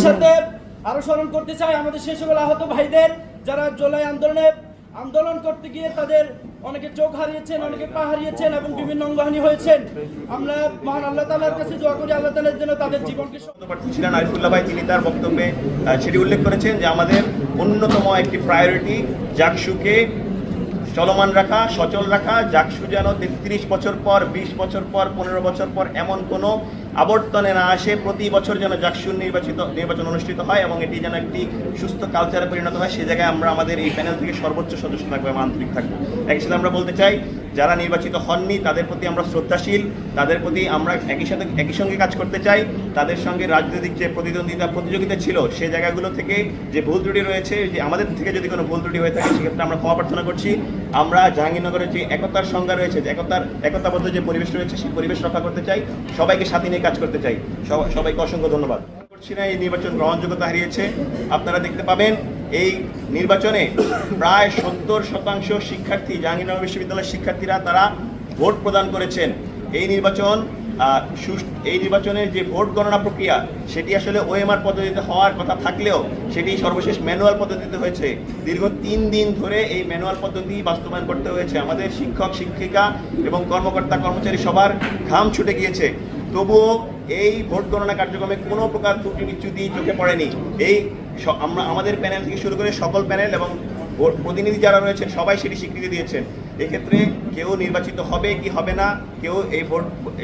সাথে আরো স্মরণ করতে চাই আমাদের সেই সকল আহত ভাইদের যারা জুলাই আন্দোলন করতে গিয়ে তাদের অনেকে চোখ হারিয়েছেন, অনেকে পা হারিয়েছেন এবং বিভিন্ন অঙ্গহানি হয়েছেন। আমরা মহান আল্লাহ তাআলার কাছে দোয়া করি আল্লাহ তাআলা যেন তাদের জীবনকে ছিলেন আরিফুল্লাহ ভাই, তিনি তার বক্তব্যে সেটি উল্লেখ করেছেন যে আমাদের অন্যতম একটি প্রায়োরিটি জাকসুকে চলমান রাখা, সচল রাখা। জাকসু যেন 33 বছর পর, 20 বছর পর, 15 বছর পর এমন কোনো আবর্তনে না আসে। প্রতি বছর যেন জাকসুর নির্বাচন অনুষ্ঠিত হয় এবং এটি যেন একটি সুস্থ কালচারে পরিণত হয়। সে জায়গায় আমরা আমাদের এই প্যানেল থেকে সর্বোচ্চ সদস্য থাকবো এবং আন্তরিক থাকবো। একই সাথে আমরা বলতে চাই যারা নির্বাচিত হননি তাদের প্রতি আমরা শ্রদ্ধাশীল, তাদের প্রতি আমরা একই সঙ্গে কাজ করতে চাই। তাদের সঙ্গে রাজনৈতিক যে প্রতিযোগিতা ছিল সে জায়গাগুলো থেকে যে ভুল ত্রুটি রয়েছে, যে আমাদের থেকে যদি কোনো ভুল ত্রুটি হয়ে থাকে সেক্ষেত্রে আমরা ক্ষমা প্রার্থনা করছি। আমরা জাহাঙ্গীরনগরের যে একতার সংজ্ঞা রয়েছে, যে একতাবদ্ধ যে পরিবেশ রয়েছে সেই পরিবেশ রক্ষা করতে চাই, সবাইকে সাথে নিয়ে কাজ করতে চাই। সবাইকে অসংখ্য ধন্যবাদ। করছি না এই নির্বাচন গ্রহণযোগ্যতা হারিয়েছে। আপনারা দেখতে পাবেন এই নির্বাচনে প্রায় 70% শিক্ষার্থী, জাহাঙ্গীরনগর বিশ্ববিদ্যালয়ের শিক্ষার্থীরা তারা ভোট প্রদান করেছেন। এই নির্বাচনের যে ভোট গণনা প্রক্রিয়া সেটি আসলে ওএমআর পদ্ধতিতে হওয়ার কথা থাকলেও সেটি সর্বশেষ ম্যানুয়াল পদ্ধতিতে হয়েছে। দীর্ঘ 3 দিন ধরে এই ম্যানুয়াল পদ্ধতি বাস্তবায়ন করতে হয়েছে। আমাদের শিক্ষক, শিক্ষিকা এবং কর্মকর্তা, কর্মচারী সবার ঘাম ছুটে গিয়েছে। তবুও এই ভোট গণনা কার্যক্রমে কোনো প্রকার ত্রুটি বিচ্যুতি চোখে পড়েনি। আমাদের প্যানেল থেকে শুরু করে সকল প্যানেল এবং প্রতিনিধি যারা রয়েছেন সবাই সেটি স্বীকৃতি দিয়েছেন। এক্ষেত্রে কেউ নির্বাচিত হবে কি হবে না, কেউ এই ভোট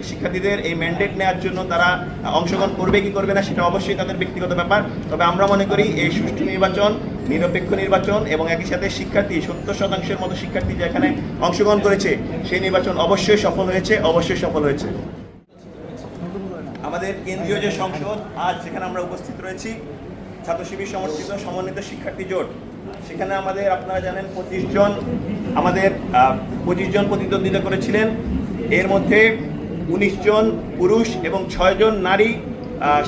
শিক্ষার্থীদের এই ম্যান্ডেট নেওয়ার জন্য তারা অংশগ্রহণ করবে কি করবে না সেটা অবশ্যই তাদের ব্যক্তিগত ব্যাপার। তবে আমরা মনে করি এই সুষ্ঠু নির্বাচন, নিরপেক্ষ নির্বাচন এবং একই সাথে শিক্ষার্থী 70% মতো শিক্ষার্থী যেখানে অংশগ্রহণ করেছে সেই নির্বাচন অবশ্যই সফল হয়েছে, অবশ্যই সফল হয়েছে। আমাদের কেন্দ্রীয় যে সংসদ আজ যেখানে আমরা উপস্থিত রয়েছি, ছাত্র শিবির সমর্থিত সমন্বিত শিক্ষার্থী জোট, সেখানে আমাদের আপনারা জানেন 25 জন প্রতিদ্বন্দ্বিতা করেছিলেন। এর মধ্যে 19 জন পুরুষ এবং 6 জন নারী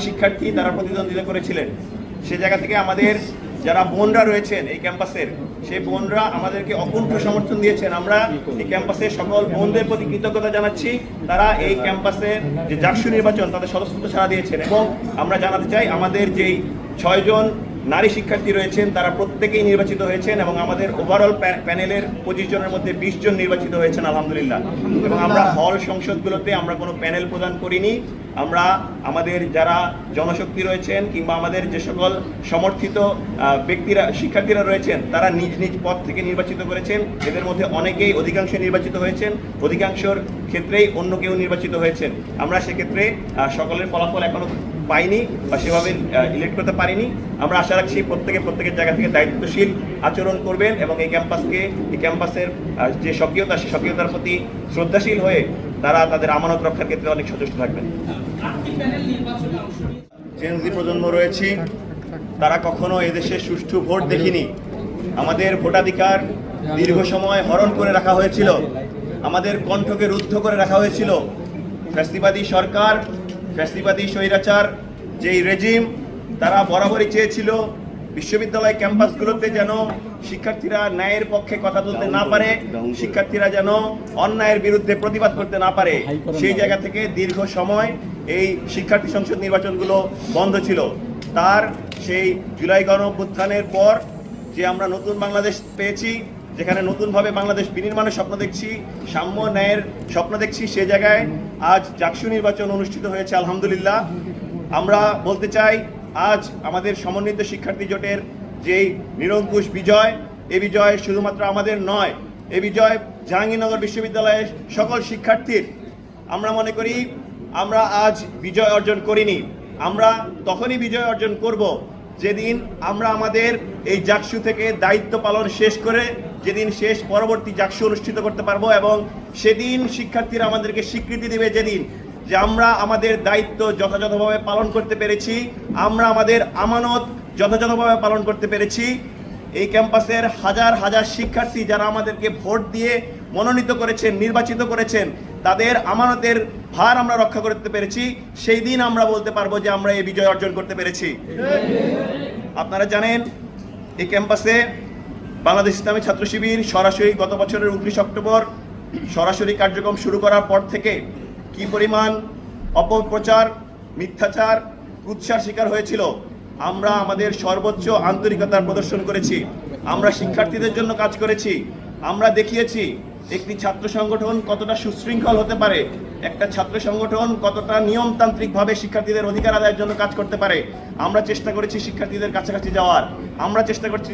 শিক্ষার্থী তারা প্রতিদ্বন্দ্বিতা করেছিলেন। সে জায়গা থেকে আমাদের যারা বোনরা রয়েছেন এই ক্যাম্পাসের, সেই বোনরা আমাদেরকে অকুণ্ঠ সমর্থন দিয়েছেন। আমরা এই ক্যাম্পাসের সকল বোনদের প্রতি কৃতজ্ঞতা জানাচ্ছি। তারা এই ক্যাম্পাসের যে জাকসু নির্বাচন তাদের স্বতঃস্ফূর্ত সাড়া দিয়েছেন এবং আমরা জানাতে চাই আমাদের যেই 6 জন নারী শিক্ষার্থী রয়েছেন তারা প্রত্যেকেই নির্বাচিত হয়েছেন এবং আমাদের ওভারঅল প্যানেলের 25 জনের মধ্যে 20 জন নির্বাচিত হয়েছেন আলহামদুলিল্লাহ। এবং আমরা হল সংসদগুলোতে আমরা কোনো প্যানেল প্রদান করিনি। আমরা আমাদের যারা জনশক্তি রয়েছেন কিংবা আমাদের যে সকল সমর্থিত ব্যক্তিরা, শিক্ষার্থীরা রয়েছেন তারা নিজ নিজ পদ থেকে নির্বাচিত করেছেন। এদের মধ্যে অনেকেই অধিকাংশ নির্বাচিত হয়েছেন, অধিকাংশর ক্ষেত্রেই অন্য কেউ নির্বাচিত হয়েছেন। আমরা সেক্ষেত্রে সকলের ফলাফল এখনো পাইনি বা সেভাবে ইলেক্ট করতে পারিনি। আমরা আশা রাখছি প্রত্যেকের জায়গা থেকে দায়িত্বশীল আচরণ করবেন এবং এই ক্যাম্পাসের যে স্বকীয়তা সেই স্বকীয়তার প্রতি শ্রদ্ধাশীল হয়ে তারা তাদের আমানত রক্ষার ক্ষেত্রে অনেক সচেষ্ট থাকবেন। জেনজি প্রজন্ম রয়েছি, তারা কখনো এদেশে সুষ্ঠু ভোট দেখিনি। আমাদের ভোটাধিকার দীর্ঘ সময় হরণ করে রাখা হয়েছিল, আমাদের কণ্ঠকে রুদ্ধ করে রাখা হয়েছিল। ফ্যাসিবাদী সরকার, ফ্যাসিবাদী স্বৈরাচার যেই রেজিম, তারা বরাবরই চেয়েছিল বিশ্ববিদ্যালয় ক্যাম্পাসগুলোতে যেন শিক্ষার্থীরা ন্যায়ের পক্ষে কথা বলতে না পারে, শিক্ষার্থীরা যেন অন্যায়ের বিরুদ্ধে প্রতিবাদ করতে না পারে। সেই জায়গা থেকে দীর্ঘ সময় এই শিক্ষার্থী সংসদ নির্বাচনগুলো বন্ধ ছিল। তার সেই জুলাই গণঅভ্যুত্থানের পর যে আমরা নতুন বাংলাদেশ পেয়েছি, যেখানে নতুনভাবে বাংলাদেশ বিনির্মাণের স্বপ্ন দেখছি, সাম্য ন্যায়ের স্বপ্ন দেখছি, সে জায়গায় আজ জাকসু নির্বাচন অনুষ্ঠিত হয়েছে আলহামদুলিল্লাহ। আমরা বলতে চাই আজ আমাদের সমন্বিত শিক্ষার্থী জোটের যেই নিরঙ্কুশ বিজয়, এ বিজয় শুধুমাত্র আমাদের নয়, এ বিজয় জাহাঙ্গীরনগর বিশ্ববিদ্যালয়ের সকল শিক্ষার্থীর। আমরা মনে করি আমরা আজ বিজয় অর্জন করিনি, আমরা তখনই বিজয় অর্জন করব যেদিন আমরা আমাদের এই জাকসু থেকে দায়িত্ব পালন শেষ করে যেদিন পরবর্তী জাকসু অনুষ্ঠিত করতে পারবো এবং সেদিন শিক্ষার্থীরা আমাদেরকে স্বীকৃতি দেবে যেদিন যে আমরা আমাদের দায়িত্ব যথাযথভাবে পালন করতে পেরেছি, আমরা আমাদের আমানত যথাযথভাবে পালন করতে পেরেছি। এই ক্যাম্পাসের হাজার হাজার শিক্ষার্থী যারা আমাদেরকে ভোট দিয়ে মনোনীত করেছেন, নির্বাচিত করেছেন, তাদের আমানতের ভার আমরা রক্ষা করতে পেরেছি। সেই দিন আমরা বলতে পারবো যে আমরা এই বিজয় অর্জন করতে পেরেছি। আপনারা জানেন এই ক্যাম্পাসে বাংলাদেশ ইসলামী ছাত্র শিবির সরাসরি গত বছরের 29 অক্টোবর সরাসরি কার্যক্রম শুরু করার পর থেকে কি পরিমাণ অপপ্রচার, মিথ্যাচার, কুৎসার শিকার হয়েছিল আমরা আমাদের সর্বোচ্চ আন্তরিকতার প্রদর্শন করেছি। আমরা শিক্ষার্থীদের জন্য কাজ করেছি। আমরা দেখিয়েছি একটি ছাত্র সংগঠন কতটা সুশৃঙ্খল হতে পারে, একটা ছাত্র সংগঠন কতটা নিয়মতান্ত্রিকভাবে শিক্ষার্থীদের অধিকার আদায়ের জন্য কাজ করতে পারে। আমরা চেষ্টা করেছি শিক্ষার্থীদের কাছাকাছি যাওয়ার, আমরা চেষ্টা করছি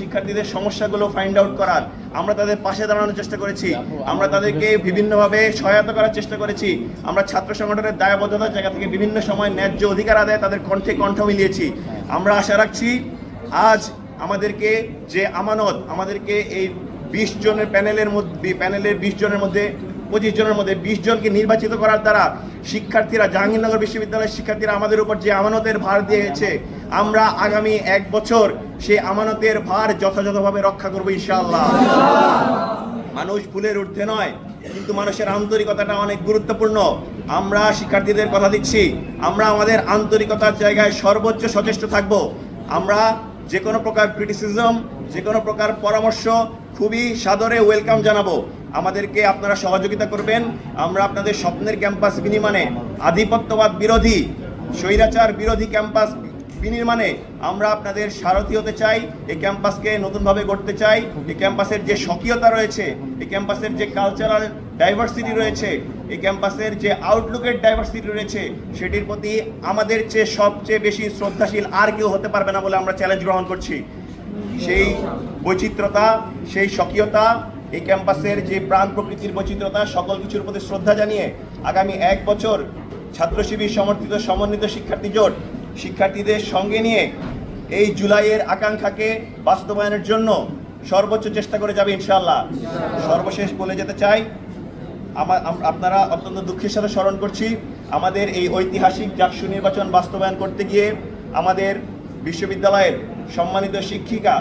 শিক্ষার্থীদের সমস্যাগুলো ফাইন্ড আউট করার, আমরা তাদের পাশে দাঁড়ানোর চেষ্টা করেছি, আমরা তাদেরকে বিভিন্নভাবে সহায়তা করার চেষ্টা করেছি। আমরা ছাত্র সংগঠনের দায়বদ্ধতার জায়গা থেকে বিভিন্ন সময় ন্যায্য অধিকার আদায়ে তাদের কণ্ঠে কণ্ঠ মিলিয়েছি। আমরা আশা রাখছি আজ আমাদেরকে যে আমানত, আমাদেরকে এই 20 জনের প্যানেলের 20 জনের মধ্যে 25 জনের মধ্যে 20 জনকে নির্বাচিত করার দ্বারা শিক্ষার্থীরা, জাহাঙ্গীরনগর বিশ্ববিদ্যালয়ের শিক্ষার্থীরা আমাদের উপর যে আমানতের ভার দিয়েছে, আমরা আগামী 1 বছর সেই আমানতের ভার যথাযথভাবে রক্ষা করবো ইনশাআল্লাহ। মানুষ ভুলের ঊর্ধ্বে নয়, কিন্তু মানুষের আন্তরিকতাটা অনেক গুরুত্বপূর্ণ। আমরা শিক্ষার্থীদের কথা দিচ্ছি, আমরা আমাদের আন্তরিকতার জায়গায় সর্বোচ্চ সচেষ্ট থাকব। আমরা যে কোনো প্রকার ক্রিটিসিজম, যে কোনো প্রকার পরামর্শ খুবই সাদরে ওয়েলকাম জানাবো। আমাদেরকে আপনারা সহযোগিতা করবেন। আমরা আপনাদের স্বপ্নের ক্যাম্পাস বিনির্মাণে, আধিপত্যবাদ বিরোধী, স্বৈরাচার বিরোধী ক্যাম্পাস বিনির্মাণে আমরা আপনাদের সারথি হতে চাই। এই ক্যাম্পাসকে নতুনভাবে গড়তে চাই। এই ক্যাম্পাসের যে স্বকীয়তা রয়েছে, এই ক্যাম্পাসের যে কালচারাল ডাইভার্সিটি রয়েছে, এই ক্যাম্পাসের যে আউটলুকের ডাইভার্সিটি রয়েছে, সেটির প্রতি আমাদের চেয়ে সবচেয়ে বেশি শ্রদ্ধাশীল আর কেউ হতে পারবে না বলে আমরা চ্যালেঞ্জ গ্রহণ করছি। সেই বৈচিত্র্যতা, সেই স্বকীয়তা, এই ক্যাম্পাসের যে প্রাণ প্রকৃতির বৈচিত্র্যতা, সকল কিছুর প্রতি শ্রদ্ধা জানিয়ে আগামী 1 বছর ছাত্র শিবির সমর্থিত সমন্বিত শিক্ষার্থী জোট শিক্ষার্থীদের সঙ্গে নিয়ে এই জুলাইয়ের আকাঙ্ক্ষাকে বাস্তবায়নের জন্য সর্বোচ্চ চেষ্টা করে যাবে ইনশাআল্লাহ। সর্বশেষ বলে যেতে চাই, আপনারা অত্যন্ত দুঃখের সাথে স্মরণ করছি, আমাদের এই ঐতিহাসিক জাকসু নির্বাচন বাস্তবায়ন করতে গিয়ে আমাদের বিশ্ববিদ্যালয়ের সম্মানিত শিক্ষিকা,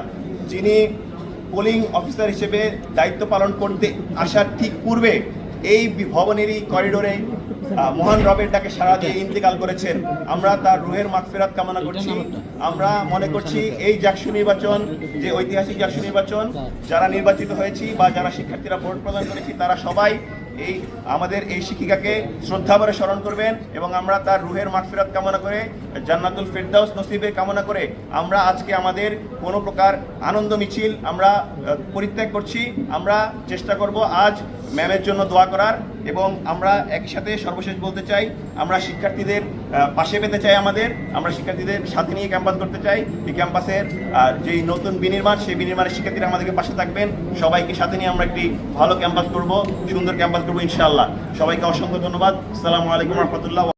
যিনি পোলিং অফিসার হিসেবে দায়িত্ব পালন করতে আসার ঠিক পূর্বে এই ভবনেরই করিডোরে মহান রবের ডাকে সাড়া দিয়ে ইন্তেকাল করেছেন। আমরা তার রুহের মাগফিরাত কামনা করছি। আমরা মনে করছি এই জাকসু নির্বাচন, যে ঐতিহাসিক জাকসু নির্বাচন, যারা নির্বাচিত হয়েছি বা যারা শিক্ষার্থীরা ভোট প্রদান করেছি, তারা সবাই আমাদের এই শিক্ষিকাকে শ্রদ্ধাভরে স্মরণ করবেন এবং আমরা তার রুহের মাগফিরাত কামনা করে, জান্নাতুল ফেরদাউস নসিবের কামনা করে আমরা আজকে আমাদের কোনো প্রকার আনন্দ মিছিল আমরা পরিত্যাগ করছি। আমরা চেষ্টা করব আজ ম্যামের জন্য দোয়া করার, এবং আমরা একই সাথে সর্বশেষ বলতে চাই, আমরা শিক্ষার্থীদের পাশে পেতে চাই, আমরা শিক্ষার্থীদের সাথে নিয়ে ক্যাম্পাস করতে চাই। এই ক্যাম্পাসের যেই নতুন বিনির্মাণ, সেই বিনির্মাণের শিক্ষার্থীরা আমাদেরকে পাশে থাকবেন। সবাইকে সাথে নিয়ে আমরা একটি ভালো ক্যাম্পাস করব, সুন্দর ক্যাম্পাস করবো ইনশাআল্লাহ। সবাইকে অসংখ্য ধন্যবাদ। আসসালামু আলাইকুম রহমতুল্লাহ।